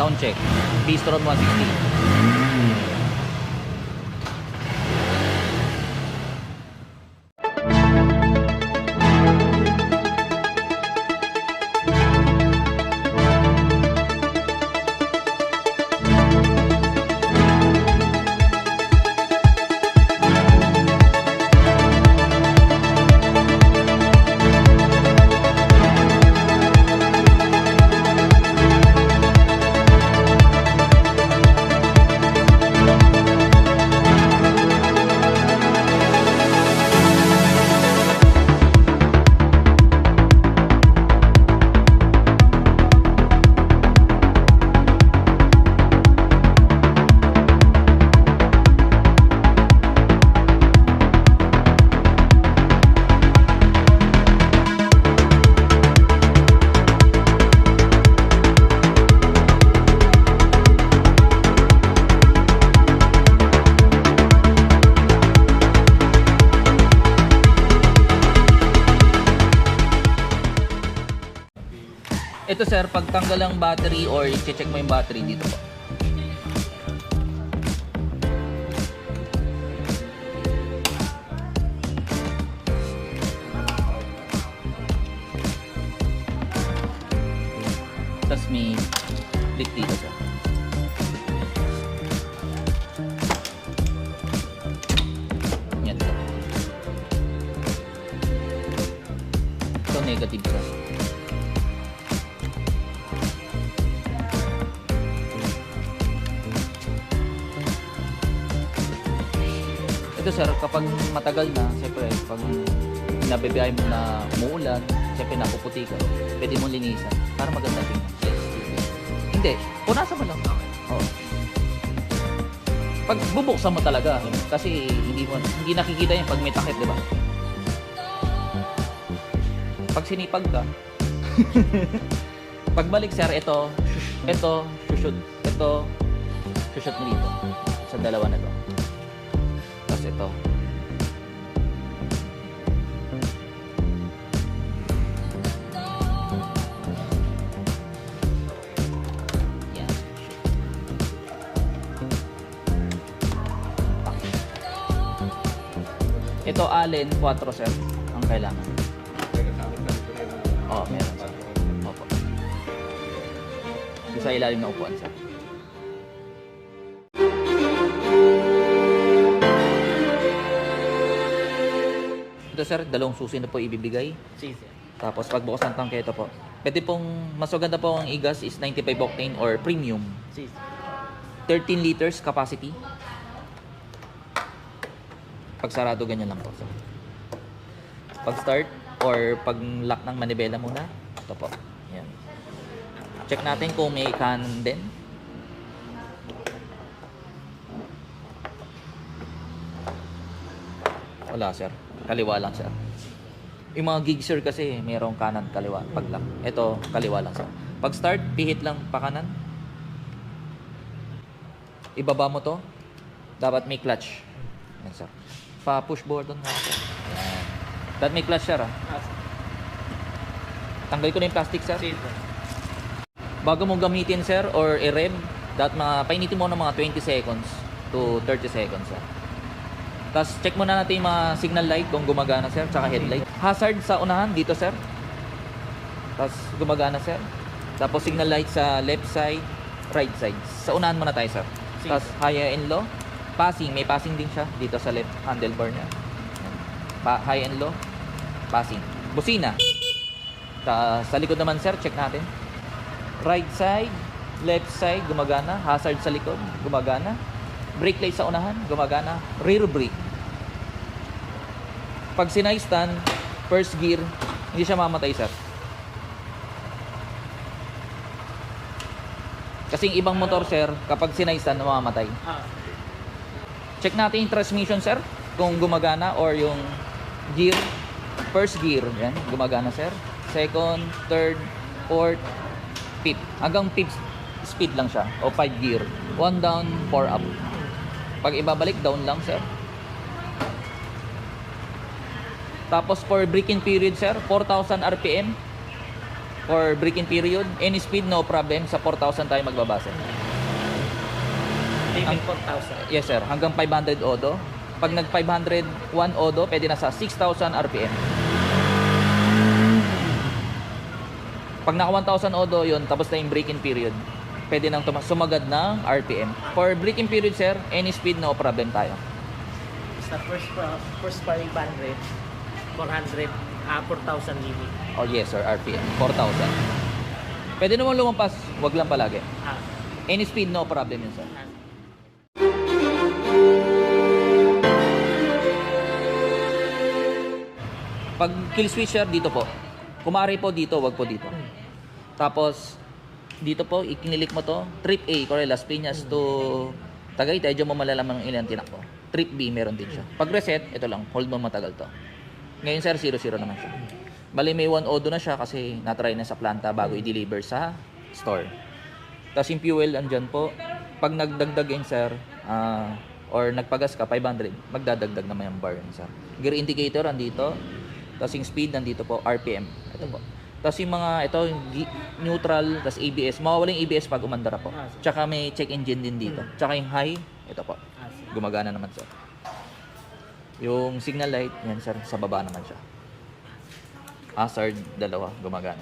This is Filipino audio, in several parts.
Sound check. Piston 160. Ito sir, pagtanggal ang battery or i-check mo yung battery dito po. Tapos may click dito sir. Yan sir. Ito negative sir. Ito sir, kapag matagal na, siyempre, pag nabibiyay mo na umuulan, siyempre napuputi ka, pwede mo linisan para maganda tingnan. Hindi, punasan mo lang. Oo. Pag bubuksan mo talaga, kasi hindi nakikita yung pag may takip, di ba? Pag sinipag ka, pagbalik sir, ito, shoot mo dito, sa dalawa na to. Ito. Yan. Ito Allen 4 sir ang kailangan. Oh, meron sir. Opo. Sa ilalim ng upuan sir. Ito sir, dalawang susi na po ibibigay. Si sir. Tapos pagbukas ng tangke, ito po. Pwede pong, mas maganda po ang igas is 95 octane or premium. Si sir. 13 liters capacity. Pag sarado, ganyan lang po. So, pag start or pag lock ng manibela muna, ito po. Yan. Check natin kung may cannon din. Wala sir. Kaliwa lang sir. Yung mga gigser kasi mayroong kanan kaliwa pag lock. Ito kaliwa lang sir. Pag start, pihit lang pa kanan. Ibaba mo to. Dapat may clutch. Yan sir. Pa push board doon nga sir. Yan. Dapat may clutch sir ah. Tanggal ko na yung plastic sir. Si sir. Bago mo gamitin sir or i-rev, dapat painitin mo ng mga 20 seconds to 30 seconds sir. Tapos check muna natin yung mga signal light kung gumagana sir, tsaka headlight. Hazard sa unahan dito sir. Tapos gumagana sir. Tapos signal light sa left side, right side. Sa unahan muna tayo sir. Tapos high and low. Passing, may passing din siya dito sa left handlebar niya. High and low, passing. Busina. Sa likod naman sir, check natin. Right side, left side, gumagana. Hazard sa likod, gumagana. Brake light sa unahan, gumagana. Rear brake. Pag sinay-stand, first gear, hindi siya mamatay sir. Kasing ibang motor sir, kapag sinay-stand, mamamatay. Check natin yung transmission sir, kung gumagana or yung gear. First gear, yan, gumagana sir. Second, third, fourth, fifth. Hanggang fifth speed lang siya, o 5 gear. 1 down, 4 up. Pag ibabalik, down lang sir. Tapos for braking period sir, 4,000 RPM. For braking period, any speed, no problem. Sa 4,000 tayo magbabase. Limit 4,000. Yes sir, hanggang 500 odo. Pag nag 501 odo, pwede na sa 6,000 RPM. Pag naka 1,000 odo yun, tapos na yung braking period, pwede nang sumagad ng RPM. For braking period sir, any speed, no problem tayo. Sa first 500, 400, 4,000 limit. Oh yes sir, RPM, 4,000. Pwede naman lumampas, wag lang palagi. Ah, Any speed, no problem yun sir. ah. Pag kill switcher, dito po. Kumari po dito, wag po dito. Tapos, dito po, ikinilik mo to. Trip A, Corellas, Piñas to Tagaytay, dyan mo malalaman ng ilang tinakbo. Trip B, meron din siya. Pag reset, ito lang, hold mo matagal to. Ngayon sir, 0-0 naman siya. Bali may 1 odo na siya kasi natry na sa planta bago i-deliver sa store. Tapos yung fuel, andyan po. Pag nagdagdag yun sir, or nagpagas ka, 500, magdadagdag naman yung bar yun sir. Gear indicator, andito. Tapos yung speed, nandito po, RPM. Ito po. Tapos yung mga, ito, yung neutral, tapos ABS. Mawawala yung ABS pag umandar po. Tsaka may check engine din dito. Tsaka yung high, ito po. Gumagana naman sir. Yung signal light, yan sir, sa baba naman siya. Hazard, dalawa, gumagana.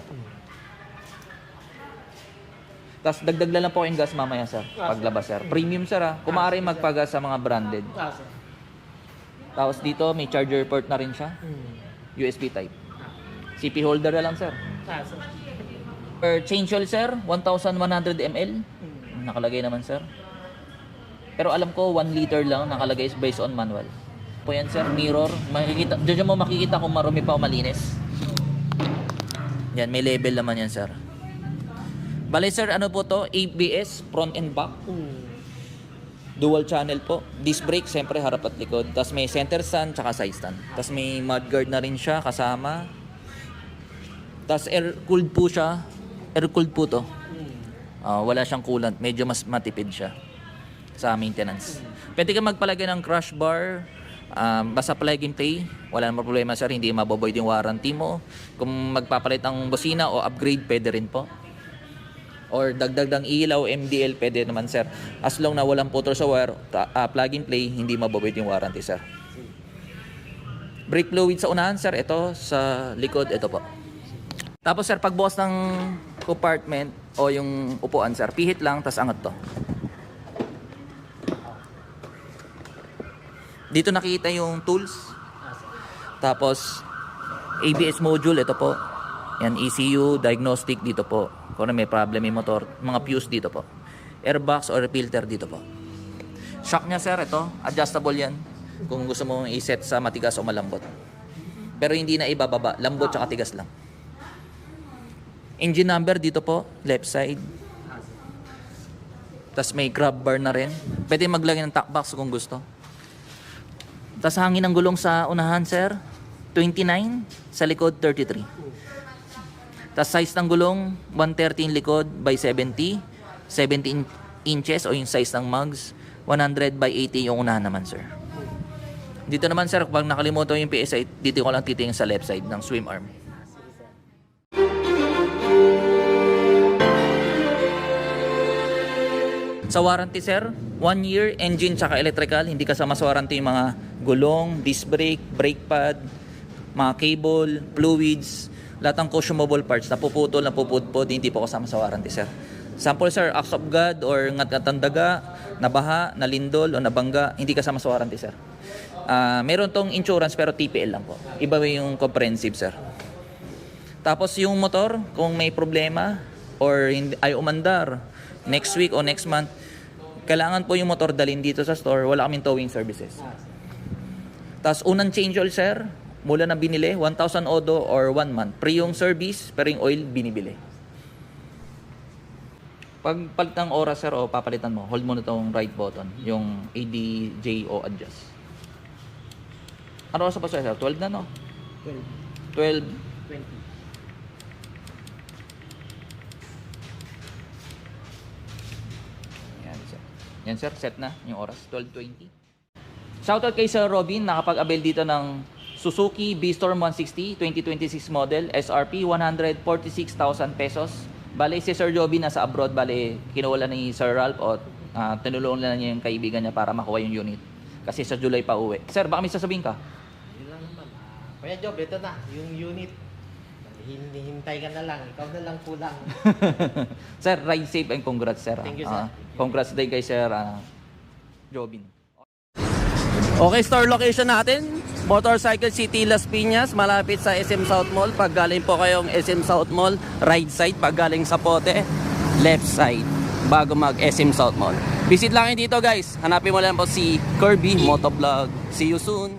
Tapos dagdag na lang po yung gas mamaya sir, paglabas sir. Premium sir ha, kung maaari magpagas sa mga branded. Tapos dito may charger port na rin siya, USB type. CP holder na lang sir. Per change oil sir, 1,100 ml. Nakalagay naman sir. Pero alam ko 1 liter lang nakalagay based on manual. Po yan sir, mirror. Makikita, diyan mo makikita kung marumi pa o malinis. Yan, may label naman yan sir. Bale sir, ano po to? ABS, front and back. Dual channel po. Disc brake, siyempre harap at likod. Tapos may center stand, tsaka side stand. Tapos may mudguard na rin siya kasama. Tapos air-cooled po siya. Air-cooled po to. Wala siyang coolant. Medyo mas matipid siya sa maintenance. Pwede ka magpalagay ng crash bar. Basta plug and play, wala namang problema sir, hindi mabovoid yung warranty mo. Kung magpapalit ang busina o upgrade, pwede rin po. Or dagdag ng ilaw, MDL, pwede naman sir. As long na walang putol sa wire, plug and play, hindi mabovoid yung warranty sir. Brake fluid sa unahan sir, ito sa likod, ito po. Tapos sir, pagbukas ng compartment o yung upuan sir, pihit lang, tas angat to. Dito nakita yung tools. Tapos ABS module, ito po. Yan, ECU, diagnostic dito po. Kung may problem yung motor, mga fuse dito po. Airbox or filter dito po. Shock niya sir, ito, adjustable yan. Kung gusto mo i-set sa matigas o malambot. Pero hindi na ibababa, lambot tsaka tigas lang. Engine number dito po, left side. Tapos may grab bar na rin. Pwede maglagay ng top box kung gusto. Tapos hangin ng gulong sa unahan sir, 29, sa likod 33. Tapos size ng gulong, 130 likod by 70, 17 inches o yung size ng mugs, 100 by 80 yung unahan naman sir. Dito naman sir, pag nakalimutan yung PSI, dito ko lang titingin sa left side ng swim arm. Sa warranty sir, 1 year engine tsaka electrical, hindi kasama sa warranty yung mga gulong, disc brake, brake pad, mga cable, fluids, lahat ng consumable parts na puputol, na pupudpod, hindi po kasama sa warranty sir. Sample sir, acts of God or ngat-ngatang daga, nabaha, nalindol o nabangga, hindi kasama sa warranty sir. Meron tong insurance pero TPL lang po. Iba yung comprehensive sir. Tapos yung motor, kung may problema or ay umandar next week o next month, kailangan po yung motor dalhin dito sa store, wala kaming towing services. Tapos unang change oil sir, mula na binili, 1,000 odo or 1 month. Pre yung service, pero yung oil binibili. Pag palit ng oras sir o papalitan mo, hold mo na itong right button, yung ADJ o adjust. Ano oras pa sir? 12 na no? 12. 20. Yan sir, set na yung oras, 12:20. Shoutout kay Sir Robin, nakapag-avail dito ng Suzuki V-Storm 160, 2026 model, SRP 146,000 pesos. Bale, si Sir Joby nasa abroad, bale, kinuha ni Sir Ralph o tinulungan na niya yung kaibigan niya para makuha yung unit. Kasi sa July pa uwi. Sir, baka may sasabihin ka? Yun lang naman. Kuya Job, ito na, yung unit. Hintay ka na lang, ikaw na lang kulang. Sir, ride safe and congrats, sir. Thank you, sir. Congrats din kay Sir Jobin. Okay, store location natin, Motorcycle City, Las Piñas, malapit sa SM South Mall. Pag galing po kayong SM South Mall, right side. Pag galing sa Pote, left side, bago mag SM South Mall. Visit lang kayo dito guys. Hanapin mo lang po si Kirby Motovlog. See you soon.